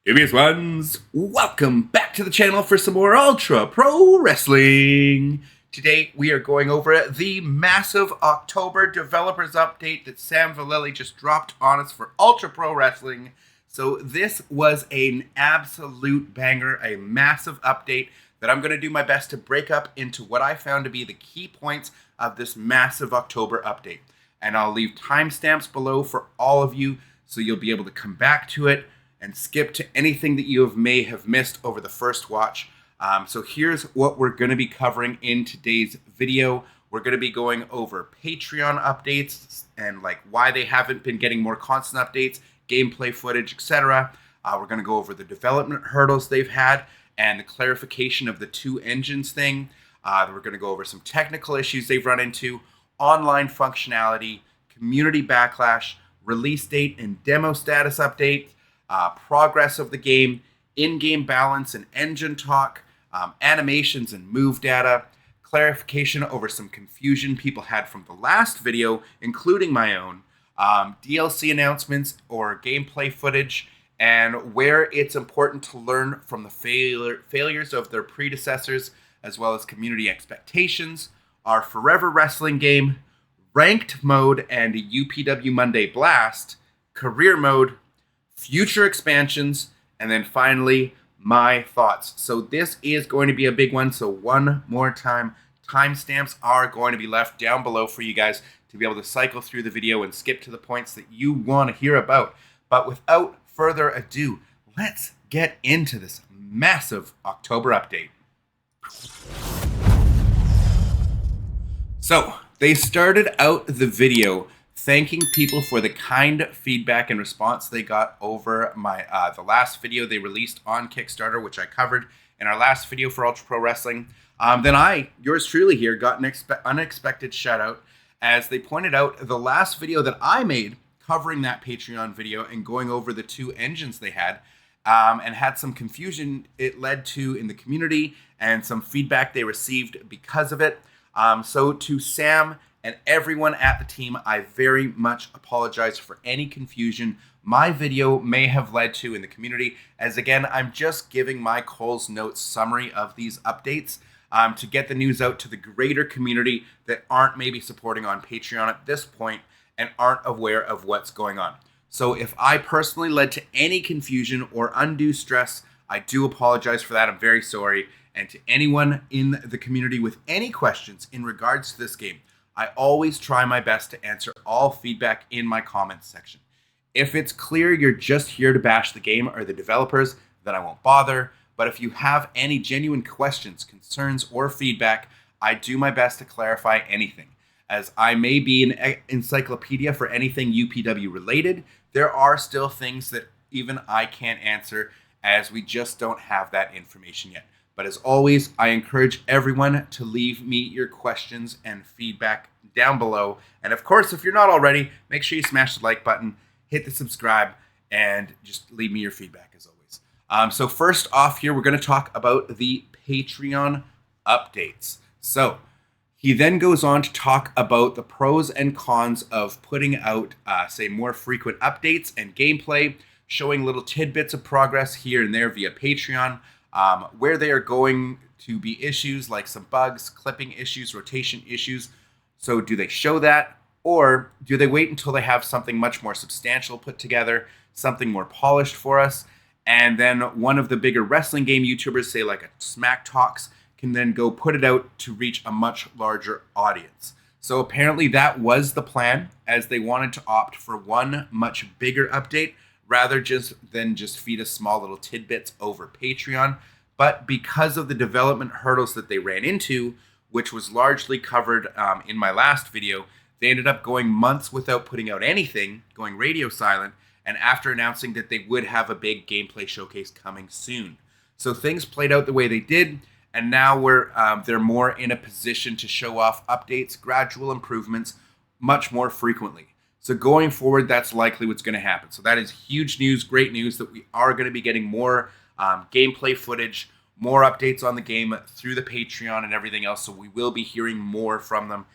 Previous ones, welcome back to the channel for some more Ultra Pro Wrestling. Today we are going over the massive October developers update that Sam Vallely just dropped on us for Ultra Pro Wrestling. So this was an absolute banger, a massive update that I'm going to do my best to break up into what I found to be the key points of this massive October update. And I'll leave timestamps below for all of you so you'll be able to come back to it and skip to anything that you may have missed over the first watch. So here's what we're going to be covering in today's video. We're going to be going over Patreon updates and like why they haven't been getting more constant updates, gameplay footage, etc. We're going to go over the development hurdles they've had and the clarification of the two engines thing. We're going to go over some technical issues they've run into, online functionality, community backlash, release date and demo status update, progress of the game, in-game balance and engine talk, animations and move data, clarification over some confusion people had from the last video, including my own, DLC announcements or gameplay footage, and where it's important to learn from the failures of their predecessors, as well as community expectations, our Forever Wrestling game, ranked mode and UPW Monday Blast, career mode, future expansions, and then finally, my thoughts. So this is going to be a big one. So one more time, timestamps are going to be left down below for you guys to be able to cycle through the video and skip to the points that you want to hear about. But without further ado, let's get into this massive October update. So they started out the video thanking people for the kind feedback and response they got over my the last video they released on Kickstarter, which I covered in our last video for Ultra Pro Wrestling. Then I, yours truly here, got an unexpected shout out as they pointed out the last video that I made covering that Patreon video and going over the two engines they had and had some confusion it led to in the community and some feedback they received because of it. So to Sam and everyone at the team, I very much apologize for any confusion my video may have led to in the community, as again, I'm just giving my Cole's Notes summary of these updates to get the news out to the greater community that aren't maybe supporting on Patreon at this point and aren't aware of what's going on. So if I personally led to any confusion or undue stress, I do apologize for that. I'm very sorry. And to anyone in the community with any questions in regards to this game, I always try my best to answer all feedback in my comments section. If it's clear you're just here to bash the game or the developers, then I won't bother. But if you have any genuine questions, concerns, or feedback, I do my best to clarify anything. As I may be an encyclopedia for anything UPW related, there are still things that even I can't answer as we just don't have that information yet. But as always, I encourage everyone to leave me your questions and feedback down below. And of course, if you're not already, make sure you smash the like button, hit the subscribe, and just leave me your feedback as always. So first off here, we're going to talk about the Patreon updates. So he then goes on to talk about the pros and cons of putting out, say, more frequent updates and gameplay, showing little tidbits of progress here and there via Patreon. Where they are going to be issues like some bugs, clipping issues, rotation issues. So do they show that, or do they wait until they have something much more substantial put together, something more polished for us, and then one of the bigger wrestling game YouTubers, say like a Smack Talks, can then go put it out to reach a much larger audience. So apparently that was the plan, as they wanted to opt for one much bigger update rather than just feed us small little tidbits over Patreon. But because of the development hurdles that they ran into, which was largely covered in my last video, they ended up going months without putting out anything, going radio silent, and after announcing that they would have a big gameplay showcase coming soon. So things played out the way they did, and now they're more in a position to show off updates, gradual improvements, much more frequently. So going forward, that's likely what's going to happen. So that is huge news, great news that we are going to be getting more gameplay footage, more updates on the game through the Patreon and everything else. So we will be hearing more from them,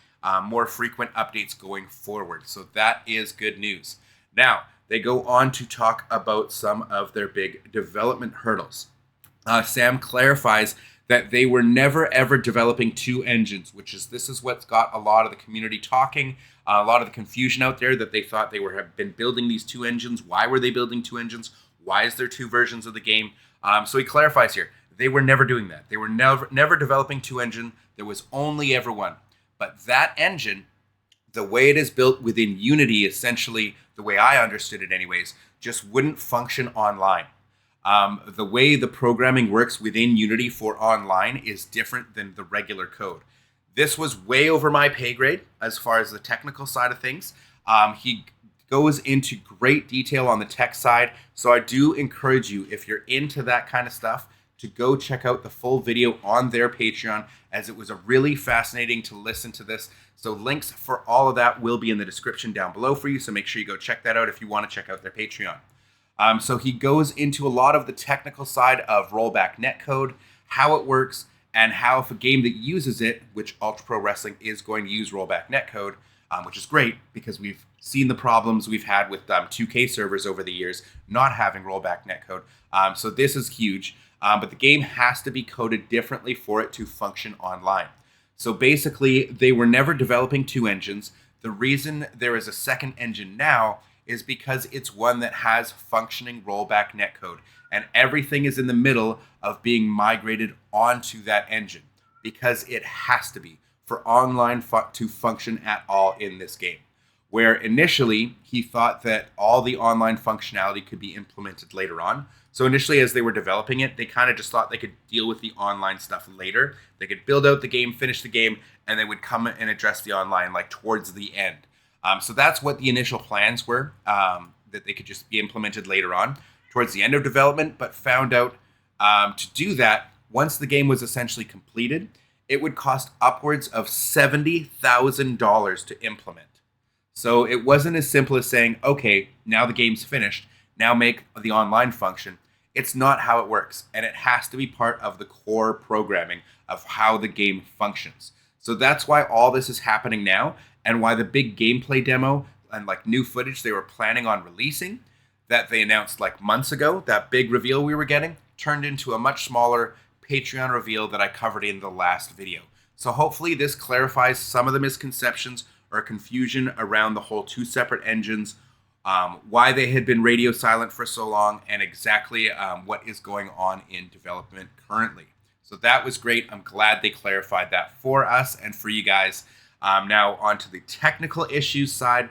more frequent updates going forward. So that is good news. Now, they go on to talk about some of their big development hurdles. Sam clarifies that they were never ever developing two engines, this is what's got a lot of the community talking, a lot of the confusion out there, that they thought they have been building these two engines. Why were they building two engines? Why is there two versions of the game? So he clarifies here, they were never doing that. They were never developing two engine. There was only ever one. But that engine, the way it is built within Unity, essentially, the way I understood it anyways, just wouldn't function online. The way the programming works within Unity for online is different than the regular code. This was way over my pay grade as far as the technical side of things. He goes into great detail on the tech side, so I do encourage you, if you're into that kind of stuff, to go check out the full video on their Patreon, as it was a really fascinating to listen to this. So links for all of that will be in the description down below for you, so make sure you go check that out if you want to check out their Patreon. So he goes into a lot of the technical side of rollback netcode, how it works, and how if a game that uses it, which Ultra Pro Wrestling is going to use rollback netcode, which is great because we've seen the problems we've had with 2K servers over the years not having rollback netcode. So this is huge, but the game has to be coded differently for it to function online. So basically, they were never developing two engines. The reason there is a second engine now is because it's one that has functioning rollback netcode, and everything is in the middle of being migrated onto that engine, because it has to be for online to function at all in this game. Where initially he thought that all the online functionality could be implemented later on. So initially, as they were developing it, they kind of just thought they could deal with the online stuff later. They could build out the game, finish the game, and they would come and address the online like towards the end. So that's what the initial plans were, that they could just be implemented later on towards the end of development, but found out to do that, once the game was essentially completed, it would cost upwards of $70,000 to implement. So it wasn't as simple as saying, okay, now the game's finished, now make the online function. It's not how it works, and it has to be part of the core programming of how the game functions. So that's why all this is happening now, and why the big gameplay demo and like new footage they were planning on releasing that they announced like months ago, that big reveal we were getting, turned into a much smaller Patreon reveal that I covered in the last video. So hopefully this clarifies some of the misconceptions or confusion around the whole two separate engines, why they had been radio silent for so long, and exactly what is going on in development currently. So that was great. I'm glad they clarified that for us and for you guys. Now on to the technical issues side.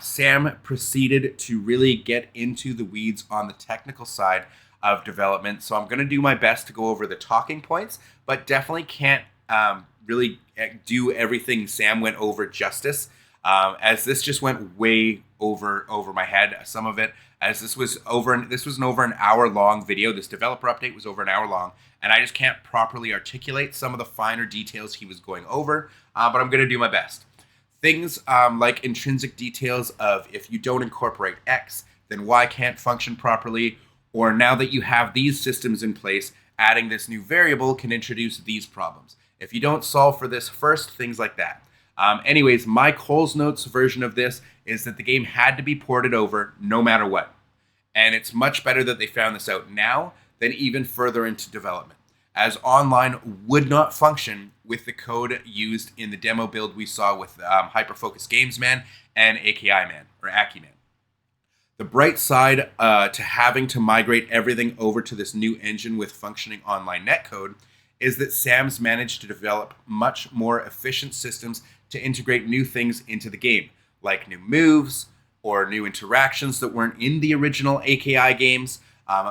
Sam proceeded to really get into the weeds on the technical side of development. So I'm going to do my best to go over the talking points, but definitely can't really do everything Sam went over justice, as this just went way over my head, some of it, as this was an over an hour long video. This developer update was over an hour long, and I just can't properly articulate some of the finer details he was going over, but I'm going to do my best. Things like intrinsic details of if you don't incorporate X, then Y can't function properly, or now that you have these systems in place, adding this new variable can introduce these problems. If you don't solve for this first, things like that. Anyways, my Cole's Notes version of this is that the game had to be ported over no matter what. And it's much better that they found this out now than even further into development, as online would not function with the code used in the demo build we saw with Hyperfocus Games Man and AKI Man, or Aki Man. The bright side to having to migrate everything over to this new engine with functioning online netcode is that Sam's managed to develop much more efficient systems to integrate new things into the game, like new moves or new interactions that weren't in the original AKI games,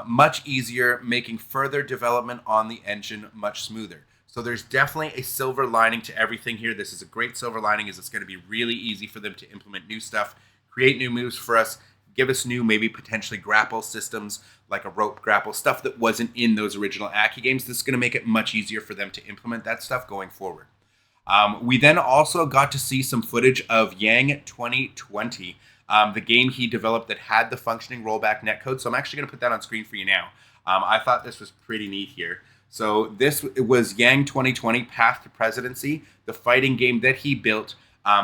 much easier, making further development on the engine much smoother. So there's definitely a silver lining to everything here. This is a great silver lining, is it's going to be really easy for them to implement new stuff, create new moves for us, give us new, maybe potentially grapple systems, like a rope grapple, stuff that wasn't in those original Aki games. This is going to make it much easier for them to implement that stuff going forward. We then also got to see some footage of Yang 2020, the game he developed that had the functioning rollback netcode. So I'm actually going to put that on screen for you now. I thought this was pretty neat here. So this was Yang 2020 Path to Presidency, the fighting game that he built.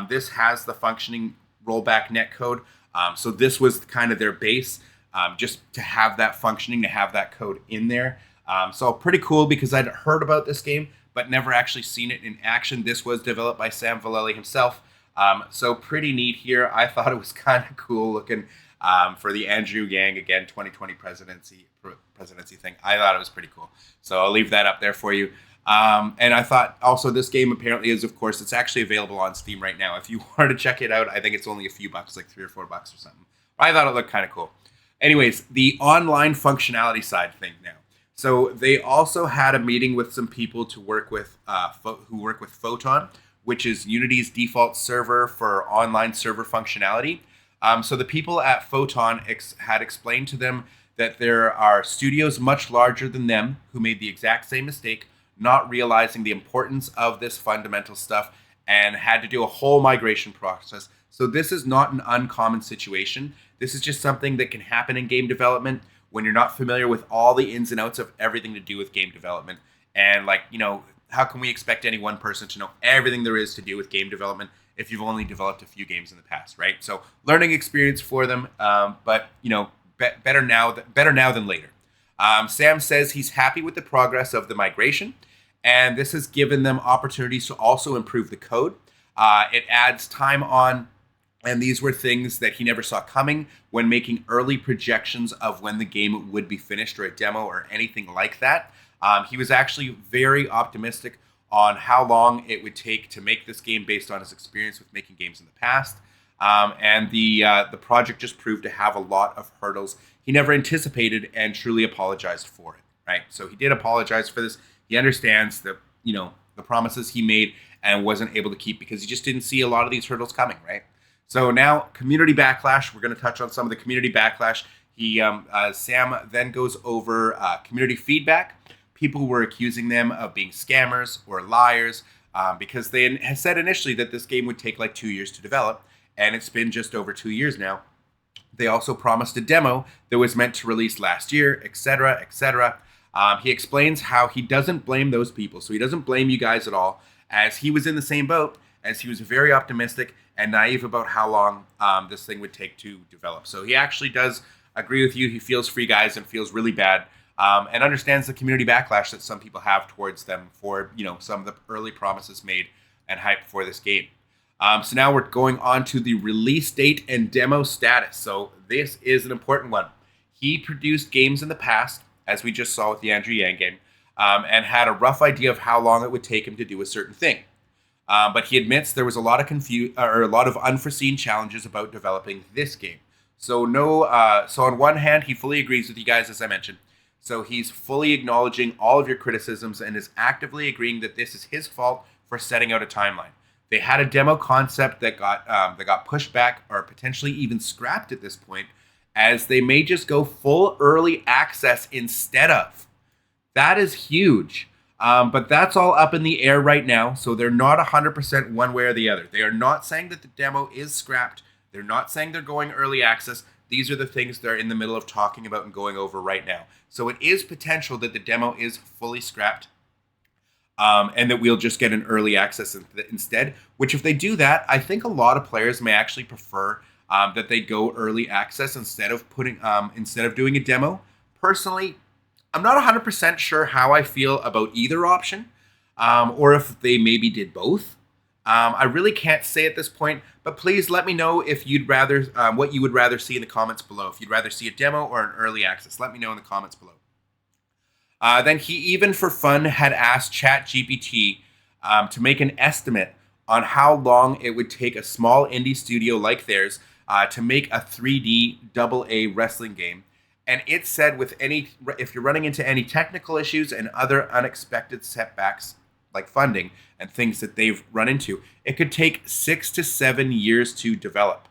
This has the functioning rollback netcode. So this was kind of their base, just to have that functioning, to have that code in there. So pretty cool because I'd heard about this game, but never actually seen it in action. This was developed by Sam Vallely himself. So pretty neat here. I thought it was kind of cool looking for the Andrew Yang, again, 2020 presidency thing. I thought it was pretty cool. So I'll leave that up there for you. And I thought also this game apparently is, of course, it's actually available on Steam right now. If you want to check it out, I think it's only a few bucks, like $3 or $4 or something. But I thought it looked kind of cool. Anyways, the online functionality side thing now. So they also had a meeting with some people to work with, who work with Photon, which is Unity's default server for online server functionality. So the people at Photon had explained to them that there are studios much larger than them who made the exact same mistake, not realizing the importance of this fundamental stuff, and had to do a whole migration process. So this is not an uncommon situation. This is just something that can happen in game development when you're not familiar with all the ins and outs of everything to do with game development. And like, how can we expect any one person to know everything there is to do with game development if you've only developed a few games in the past, right? So learning experience for them, but better now than later. Sam says he's happy with the progress of the migration, and this has given them opportunities to also improve the code. It adds time on, and these were things that he never saw coming when making early projections of when the game would be finished, or a demo or anything like that. He was actually very optimistic on how long it would take to make this game based on his experience with making games in the past. And the project just proved to have a lot of hurdles he never anticipated, and truly apologized for it, right? So he did apologize for this. He understands the promises he made and wasn't able to keep because he just didn't see a lot of these hurdles coming, right? So now, community backlash. We're going to touch on some of the community backlash. Sam then goes over community feedback. People were accusing them of being scammers or liars because they had said initially that this game would take like 2 years to develop, and it's been just over 2 years now. They also promised a demo that was meant to release last year, etc., etc. He explains how he doesn't blame those people, so he doesn't blame you guys at all, as he was in the same boat, as he was very optimistic and naive about how long this thing would take to develop. So he actually does agree with you. He feels for you guys and feels really bad, and understands the community backlash that some people have towards them for some of the early promises made and hype for this game. So now we're going on to the release date and demo status. So this is an important one. He produced games in the past, as we just saw with the Andrew Yang game, and had a rough idea of how long it would take him to do a certain thing. But he admits there was a lot of unforeseen challenges about developing this game. So on one hand, he fully agrees with you guys, as I mentioned. So he's fully acknowledging all of your criticisms and is actively agreeing that this is his fault for setting out a timeline. They had a demo concept that got pushed back or potentially even scrapped at this point, as they may just go full early access instead of. That is huge. But that's all up in the air right now, so they're not 100% one way or the other. They are not saying that the demo is scrapped. They're not saying they're going early access. These are the things they're in the middle of talking about and going over right now. So it is potential that the demo is fully scrapped, and that we'll just get an early access instead, which if they do that, I think a lot of players may actually prefer that they go early access instead of doing a demo. Personally, I'm not 100% sure how I feel about either option, or if they maybe did both. I really can't say at this point, but please let me know if what you would rather see in the comments below. If you'd rather see a demo or an early access, let me know in the comments below. Then he even for fun had asked ChatGPT to make an estimate on how long it would take a small indie studio like theirs to make a 3D AA wrestling game. And it said if you're running into any technical issues and other unexpected setbacks, like funding and things that they've run into, it could take 6 to 7 years to develop.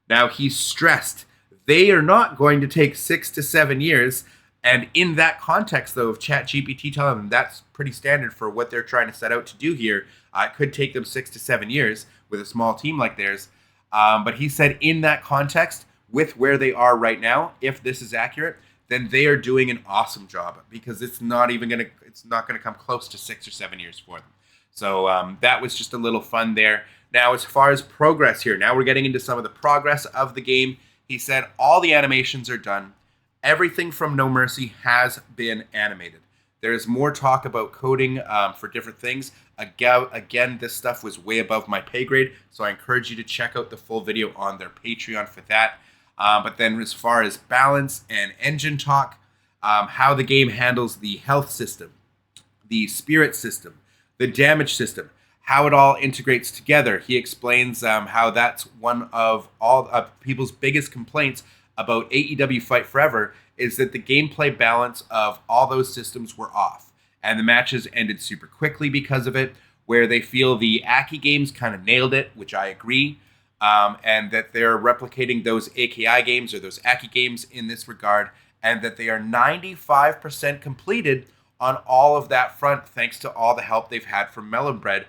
Now, he's stressed they are not going to take 6 to 7 years. And in that context, though, of ChatGPT telling them that's pretty standard for what they're trying to set out to do here, it could take them 6 to 7 years with a small team like theirs. But he said in that context, with where they are right now, if this is accurate, then they are doing an awesome job, because it's not going to come close to 6 or 7 years for them. So that was just a little fun there. Now, as far as progress here, now we're getting into some of the progress of the game. He said all the animations are done. Everything from No Mercy has been animated. There is more talk about coding for different things. Again, this stuff was way above my pay grade, so I encourage you to check out the full video on their Patreon for that. But then as far as balance and engine talk, how the game handles the health system, the spirit system, the damage system, how it all integrates together. He explains how that's one of all people's biggest complaints about AEW Fight Forever is that the gameplay balance of all those systems were off. And the matches ended super quickly because of it, where they feel the Aki games kind of nailed it, which I agree, and that they're replicating those AKI games or those Aki games in this regard, and that they are 95% completed on all of that front, thanks to all the help they've had from Melon Bread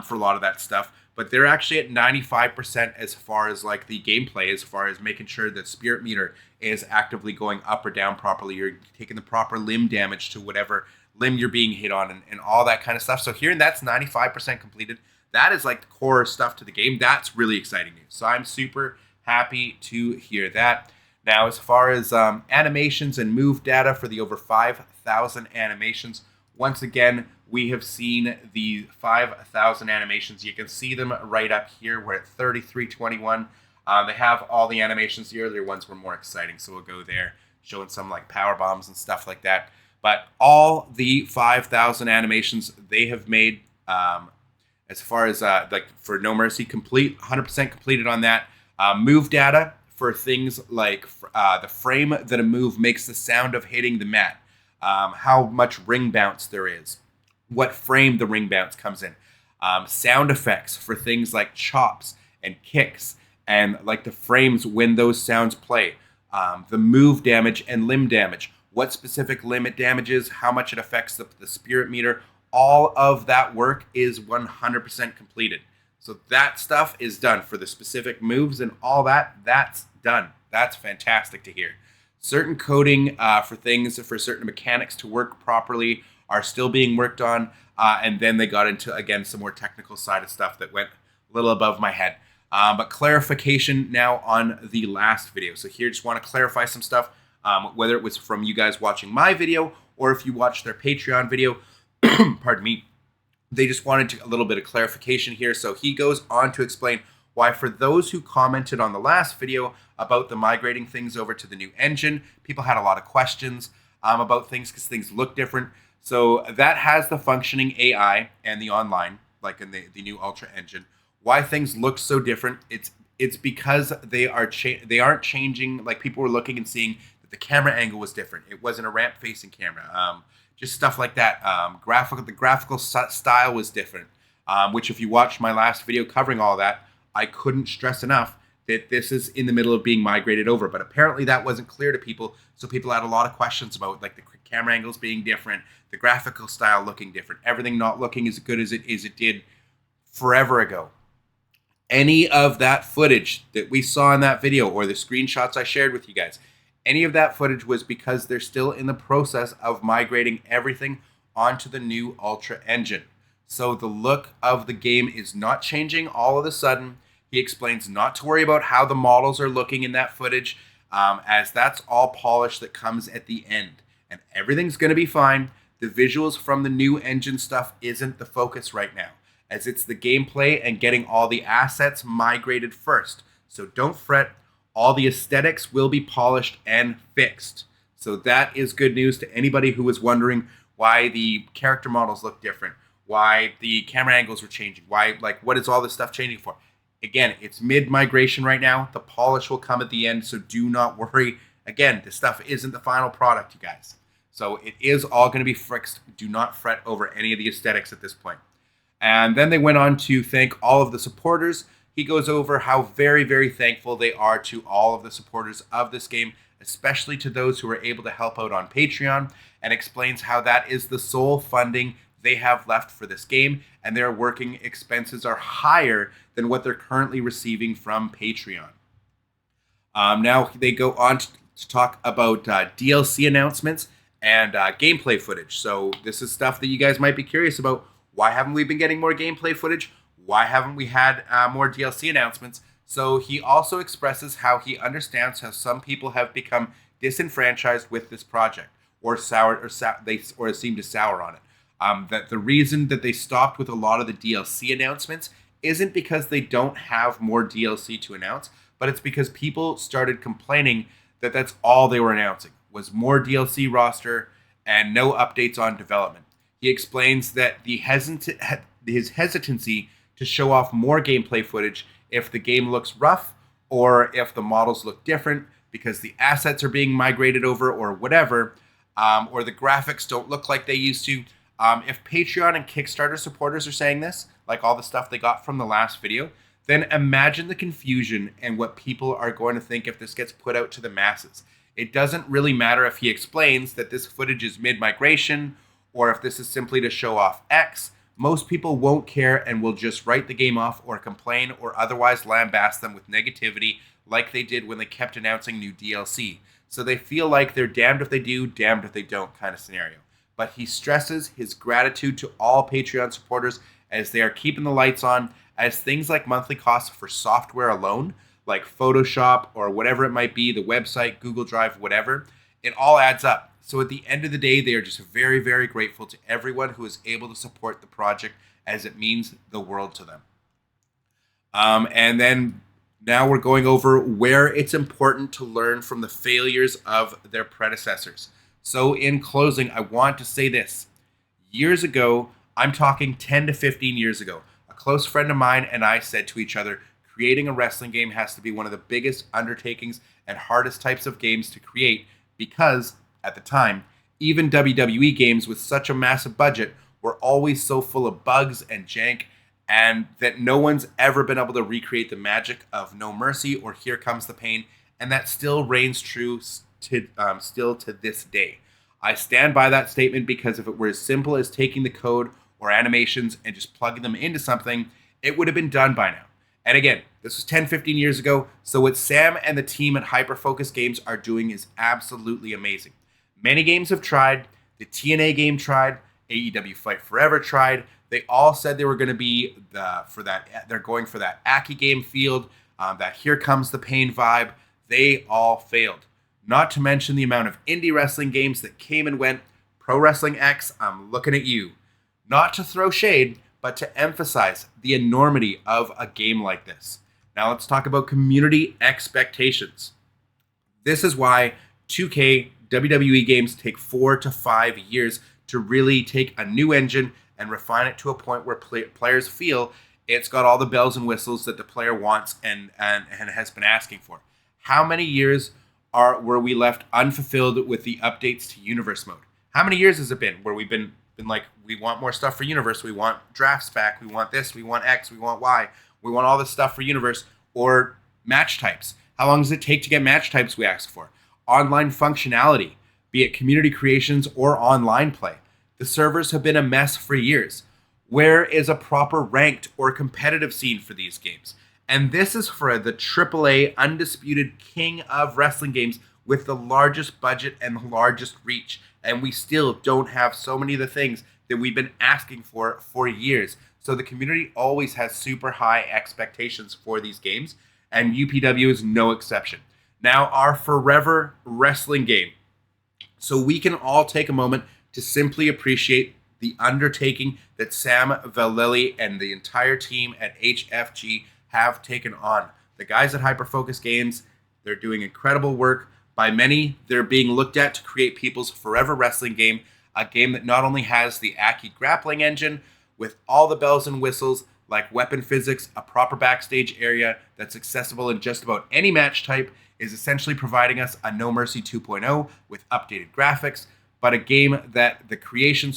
for a lot of that stuff. But they're actually at 95% as far as like the gameplay, as far as making sure that spirit meter is actively going up or down properly. You're taking the proper limb damage to whatever limb you're being hit on and all that kind of stuff. So hearing that's 95% completed, that is like the core stuff to the game. That's really exciting news. So I'm super happy to hear that. Now, as far as animations and move data for the over 5,000 animations, once again, we have seen the 5,000 animations. You can see them right up here. We're at 3321. They have all the animations. The earlier ones were more exciting, so we'll go there, showing some like power bombs and stuff like that. But all the 5,000 animations they have made, as far as like for No Mercy, complete, 100% completed on that. Move data for things like the frame that a move makes the sound of hitting the mat, how much ring bounce there is, what frame the ring bounce comes in, sound effects for things like chops and kicks, and like the frames when those sounds play, the move damage and limb damage, what specific limb it damages, how much it affects the spirit meter. All of that work is 100% completed. So that stuff is done for the specific moves and all that. That's done. That's fantastic to hear. Certain coding for things, for certain mechanics to work properly are still being worked on. And then they got into, again, some more technical side of stuff that went a little above my head. But clarification now on the last video. So here, just want to clarify some stuff, whether it was from you guys watching my video or if you watched their Patreon video. Pardon me. They just wanted a little bit of clarification here. So he goes on to explain why, for those who commented on the last video about the migrating things over to the new engine, people had a lot of questions about things because things look different. So that has the functioning AI and the online, like in the new Ultra engine. Why things look so different? It's because they aren't changing. Like, people were looking and seeing that the camera angle was different. It wasn't a ramp facing camera. Just stuff like that. The graphical style was different. Which, if you watched my last video covering all that, I couldn't stress enough that this is in the middle of being migrated over. But apparently that wasn't clear to people, so people had a lot of questions about like the camera angles being different, the graphical style looking different, everything not looking as good as it did forever ago. Any of that footage that we saw in that video or the screenshots I shared with you guys, any of that footage was because they're still in the process of migrating everything onto the new Ultra engine. So the look of the game is not changing all of a sudden. He explains not to worry about how the models are looking in that footage, as that's all polish that comes at the end. And everything's going to be fine. The visuals from the new engine stuff isn't the focus right now, as it's the gameplay and getting all the assets migrated first. So don't fret. All the aesthetics will be polished and fixed. So that is good news to anybody who was wondering why the character models look different, why the camera angles were changing, why, like, what is all this stuff changing for? Again, it's mid-migration right now. The polish will come at the end, so do not worry. Again, this stuff isn't the final product, you guys. So it is all going to be fixed. Do not fret over any of the aesthetics at this point. And then they went on to thank all of the supporters. He goes over how very, very thankful they are to all of the supporters of this game, especially to those who are able to help out on Patreon, and explains how that is the sole funding they have left for this game, and their working expenses are higher than what they're currently receiving from Patreon. Now they go on to talk about DLC announcements and gameplay footage. So this is stuff that you guys might be curious about. Why haven't we been getting more gameplay footage? Why haven't we had more DLC announcements? So he also expresses how he understands how some people have become disenfranchised with this project, or or seem to sour on it. That the reason that they stopped with a lot of the DLC announcements isn't because they don't have more DLC to announce, but it's because people started complaining that that's all they were announcing was more DLC roster and no updates on development. He explains that his hesitancy to show off more gameplay footage if the game looks rough or if the models look different because the assets are being migrated over or whatever, or the graphics don't look like they used to. If Patreon and Kickstarter supporters are saying this, like all the stuff they got from the last video, then imagine the confusion and what people are going to think if this gets put out to the masses. It doesn't really matter if he explains that this footage is mid-migration or if this is simply to show off X. Most people won't care and will just write the game off or complain or otherwise lambaste them with negativity like they did when they kept announcing new DLC. So they feel like they're damned if they do, damned if they don't kind of scenario. But he stresses his gratitude to all Patreon supporters as they are keeping the lights on, as things like monthly costs for software alone, like Photoshop or whatever it might be, the website, Google Drive, whatever, it all adds up. So at the end of the day, they are just very, very grateful to everyone who is able to support the project as it means the world to them. And then now we're going over where it's important to learn from the failures of their predecessors. So in closing, I want to say this. Years ago, I'm talking 10 to 15 years ago, a close friend of mine and I said to each other, creating a wrestling game has to be one of the biggest undertakings and hardest types of games to create because, at the time, even WWE games with such a massive budget were always so full of bugs and jank, and that no one's ever been able to recreate the magic of No Mercy or Here Comes the Pain, and that still reigns true still to this day. I stand by that statement because if it were as simple as taking the code or animations and just plugging them into something, it would have been done by now. And again, this was 10, 15 years ago, so what Sam and the team at Hyperfocus Games are doing is absolutely amazing. Many games have tried, the TNA game tried, AEW Fight Forever tried. They all said they were going to be they're going for that Aki game field, that Here Comes the Pain vibe. They all failed. Not to mention the amount of indie wrestling games that came and went. Pro Wrestling X, I'm looking at you. Not to throw shade, but to emphasize the enormity of a game like this. Now let's talk about community expectations. This is why 2K WWE games take 4 to 5 years to really take a new engine and refine it to a point where players feel it's got all the bells and whistles that the player wants and has been asking for. How many years were we left unfulfilled with the updates to Universe mode? How many years has it been where we've been like, we want more stuff for Universe, we want drafts back, we want this, we want X, we want Y, we want all this stuff for Universe, or match types? How long does it take to get match types we ask for? Online functionality, be it community creations or online play. The servers have been a mess for years. Where is a proper ranked or competitive scene for these games? And this is for the AAA undisputed king of wrestling games with the largest budget and the largest reach. And we still don't have so many of the things that we've been asking for years. So the community always has super high expectations for these games, and UPW is no exception. Now, our forever wrestling game. So we can all take a moment to simply appreciate the undertaking that Sam Vallely and the entire team at HFG have taken on. The guys at Hyperfocus Games, they're doing incredible work. By many, they're being looked at to create people's forever wrestling game, a game that not only has the Aki grappling engine with all the bells and whistles like weapon physics, a proper backstage area that's accessible in just about any match type, is essentially providing us a No Mercy 2.0 with updated graphics, but a game that has the creation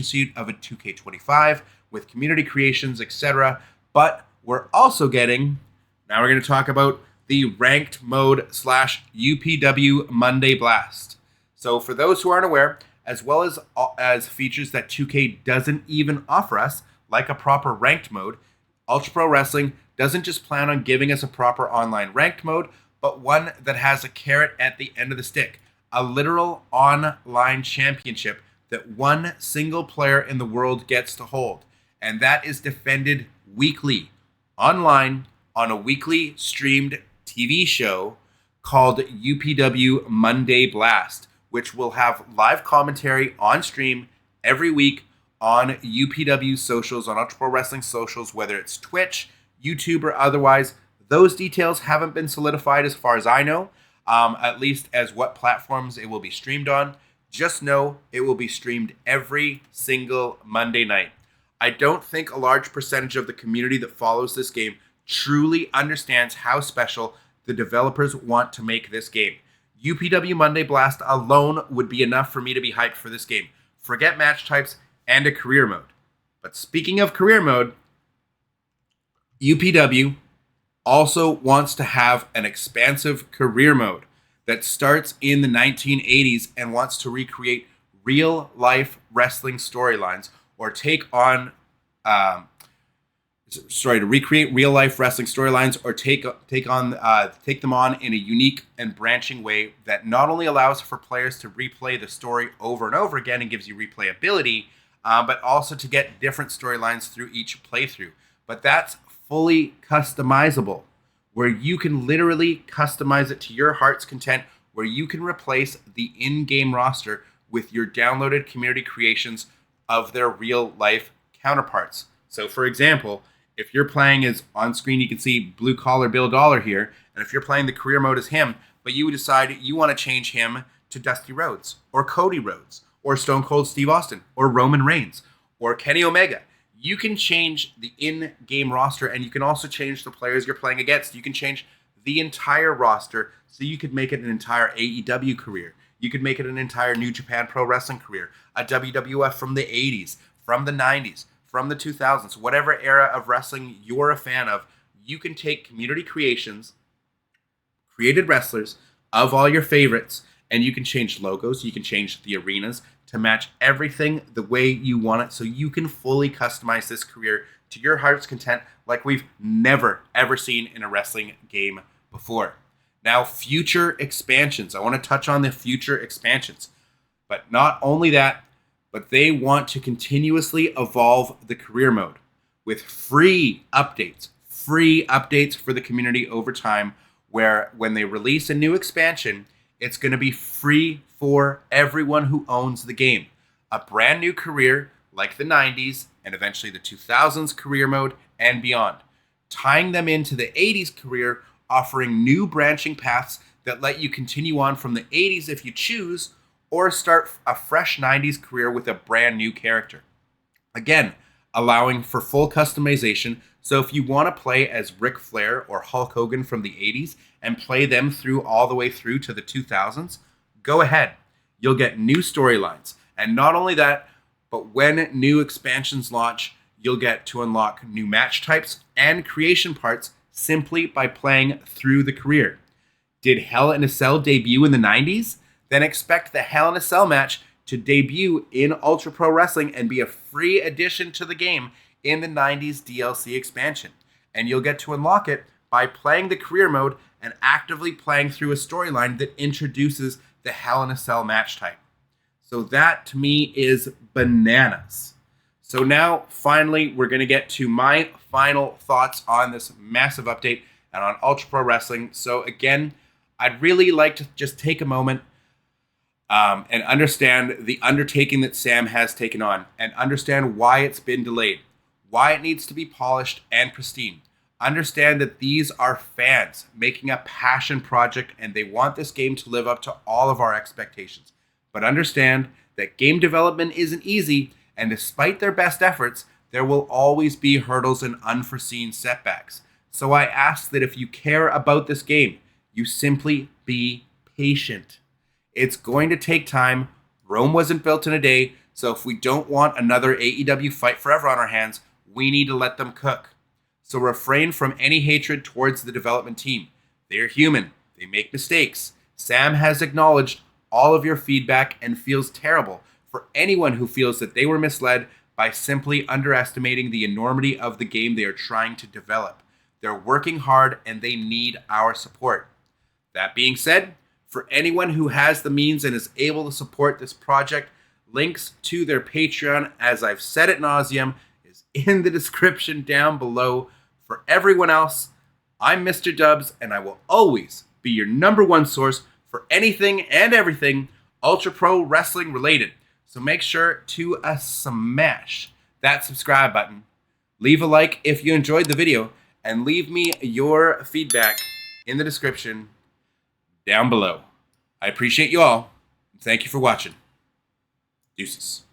suite of a 2K25 with community creations, etc. But we're also getting, now we're going to talk about the ranked mode / UPW Monday Blast. So for those who aren't aware, as well as features that 2K doesn't even offer us, like a proper ranked mode, Ultra Pro Wrestling doesn't just plan on giving us a proper online ranked mode, but one that has a carrot at the end of the stick, a literal online championship that one single player in the world gets to hold. And that is defended weekly online on a weekly streamed TV show called UPW Monday Blast, which will have live commentary on stream every week on UPW socials, on Ultra Pro Wrestling socials, whether it's Twitch, YouTube, or otherwise. Those details haven't been solidified as far as I know, at least as what platforms it will be streamed on. Just know it will be streamed every single Monday night. I don't think a large percentage of the community that follows this game truly understands how special the developers want to make this game. UPW Monday Blast alone would be enough for me to be hyped for this game. Forget match types and a career mode. But speaking of career mode, UPW also wants to have an expansive career mode that starts in the 1980s and wants to recreate real-life wrestling storylines or take them on in a unique and branching way that not only allows for players to replay the story over and over again and gives you replayability, but also to get different storylines through each playthrough. But that's fully customizable, where you can literally customize it to your heart's content, where you can replace the in-game roster with your downloaded community creations of their real-life counterparts. So, for example, if you're playing as on screen, you can see Blue Collar Bill Dollar here, and if you're playing the career mode as him, but you decide you want to change him to Dusty Rhodes, or Cody Rhodes, or Stone Cold Steve Austin, or Roman Reigns, or Kenny Omega, you can change the in-game roster, and you can also change the players you're playing against. You can change the entire roster, so you could make it an entire AEW career. You could make it an entire New Japan Pro Wrestling career, a WWF from the 80s, from the 90s, from the 2000s, whatever era of wrestling you're a fan of. You can take community creations, created wrestlers of all your favorites, and you can change logos, you can change the arenas to match everything the way you want it, so you can fully customize this career to your heart's content like we've never, ever seen in a wrestling game before. Now, future expansions. I want to touch on the future expansions. But not only that, but they want to continuously evolve the career mode with free updates for the community over time, where when they release a new expansion, it's going to be free for everyone who owns the game. A brand new career like the 90s and eventually the 2000s career mode and beyond. Tying them into the 80s career, offering new branching paths that let you continue on from the 80s if you choose, or start a fresh 90s career with a brand new character. Again, allowing for full customization, so if you want to play as Ric Flair or Hulk Hogan from the 80s and play them through all the way through to the 2000s, go ahead. You'll get new storylines. And not only that, but when new expansions launch, you'll get to unlock new match types and creation parts simply by playing through the career. Did Hell in a Cell debut in the 90s? Then expect the Hell in a Cell match to debut in Ultra Pro Wrestling and be a free addition to the game in the 90s DLC expansion. And you'll get to unlock it by playing the career mode and actively playing through a storyline that introduces the Hell in a Cell match type. So that, to me, is bananas. So now, finally, we're going to get to my final thoughts on this massive update and on Ultra Pro Wrestling. So again, I'd really like to just take a moment and understand the undertaking that Sam has taken on and understand why it's been delayed, why it needs to be polished and pristine. Understand that these are fans making a passion project and they want this game to live up to all of our expectations. But understand that game development isn't easy, and despite their best efforts, there will always be hurdles and unforeseen setbacks. So I ask that if you care about this game, you simply be patient. It's going to take time. Rome wasn't built in a day, so if we don't want another AEW Fight Forever on our hands, we need to let them cook. So refrain from any hatred towards the development team. They are human. They make mistakes. Sam has acknowledged all of your feedback and feels terrible for anyone who feels that they were misled by simply underestimating the enormity of the game they are trying to develop. They're working hard and they need our support. That being said, for anyone who has the means and is able to support this project, links to their Patreon, as I've said ad nauseum, is in the description down below. For everyone else, I'm Mr. Dubs, and I will always be your #1 source for anything and everything Ultra Pro Wrestling related. So make sure to smash that subscribe button, leave a like if you enjoyed the video, and leave me your feedback in the description down below. I appreciate you all. Thank you for watching. Deuces.